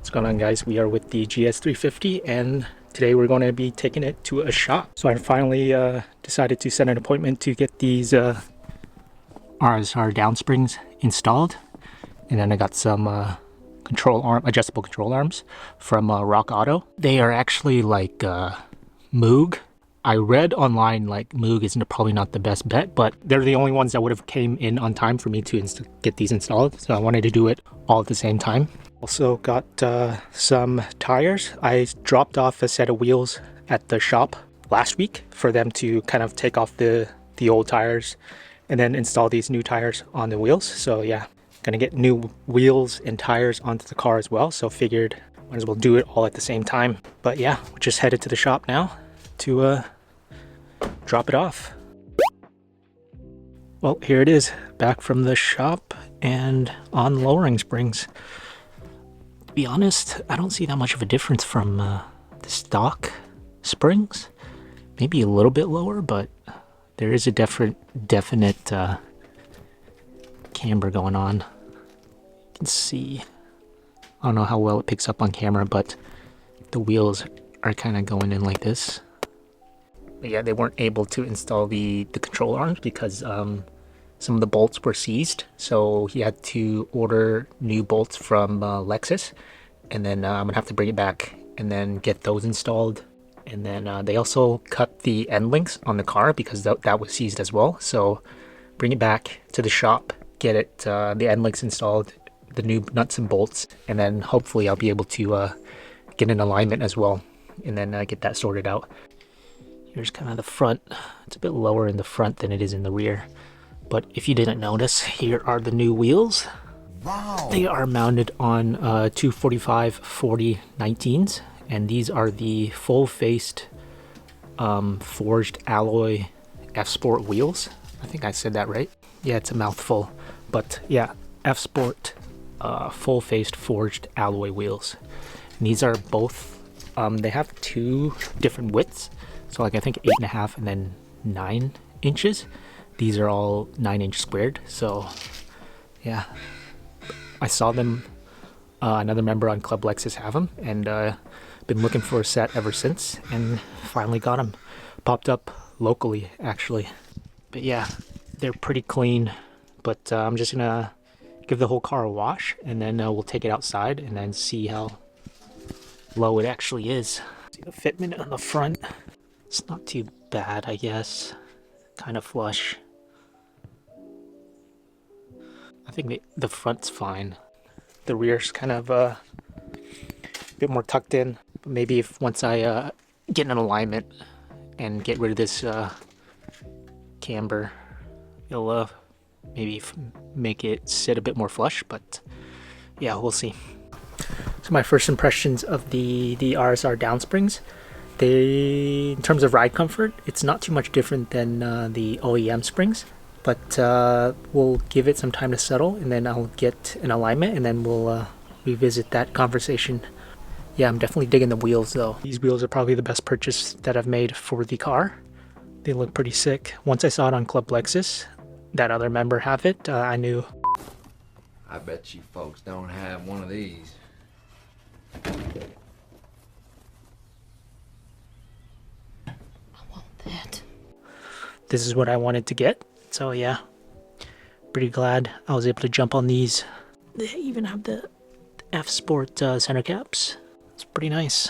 What's going on, guys? We are with the gs350 and today we're going to be taking it to a shop. So I finally decided to set an appointment to get these RSR downsprings installed, and then I got some adjustable control arms from Rock Auto. They are actually like Moog. I read online like Moog is probably not the best bet, but they're the only ones that would have came in on time for me to get these installed, so I wanted to do it all at the same time. Also got some tires. I dropped off a set of wheels at the shop last week for them to kind of take off the old tires and then install these new tires on the wheels. So yeah, gonna get new wheels and tires onto the car as well, so figured might as well do it all at the same time. But yeah, we just headed to the shop now to drop it off. Well, here it is, back from the shop and on lowering springs. To be honest, I don't see that much of a difference from the stock springs. Maybe a little bit lower, but there is a definite camber going on. You can see, I don't know how well it picks up on camera, but the wheels are kind of going in like this. But yeah, they weren't able to install the control arms because some of the bolts were seized, so he had to order new bolts from Lexus, and then I'm gonna have to bring it back and then get those installed. And then they also cut the end links on the car because that was seized as well, so bring it back to the shop, get it the end links installed, the new nuts and bolts, and then hopefully I'll be able to get an alignment as well, and then get that sorted out. Here's kind of the front. It's a bit lower in the front than it is in the rear. But if you didn't notice, here are the new wheels. Wow! They are mounted on 245/40 19s, and these are the full-faced forged alloy F-Sport wheels. I think I said that right. Yeah, it's a mouthful. But yeah, F-Sport full-faced forged alloy wheels. And these are both, they have two different widths. So like I think 8.5 and then 9 inches. These are all 9-inch squared. So yeah, I saw them, another member on Club Lexus have them, and been looking for a set ever since, and finally got them. Popped up locally actually. But yeah, they're pretty clean, but I'm just gonna give the whole car a wash, and then we'll take it outside and then see how low it actually is. See the fitment on the front. It's not too bad, I guess. Kind of flush. I think the front's fine. The rear's kind of a bit more tucked in. But maybe once I get an alignment and get rid of this camber, it'll maybe make it sit a bit more flush. But yeah, we'll see. So my first impressions of the RSR downsprings. In terms of ride comfort, it's not too much different than the OEM springs, but we'll give it some time to settle, and then I'll get an alignment, and then we'll revisit that conversation. Yeah, I'm definitely digging the wheels though. These wheels are probably the best purchase that I've made for the car. They look pretty sick. Once I saw it on Club Lexus, that other member have it, I knew. I bet you folks don't have one of these. This is what I wanted to get, so yeah, pretty glad I was able to jump on these. They even have the F-Sport center caps. It's pretty nice.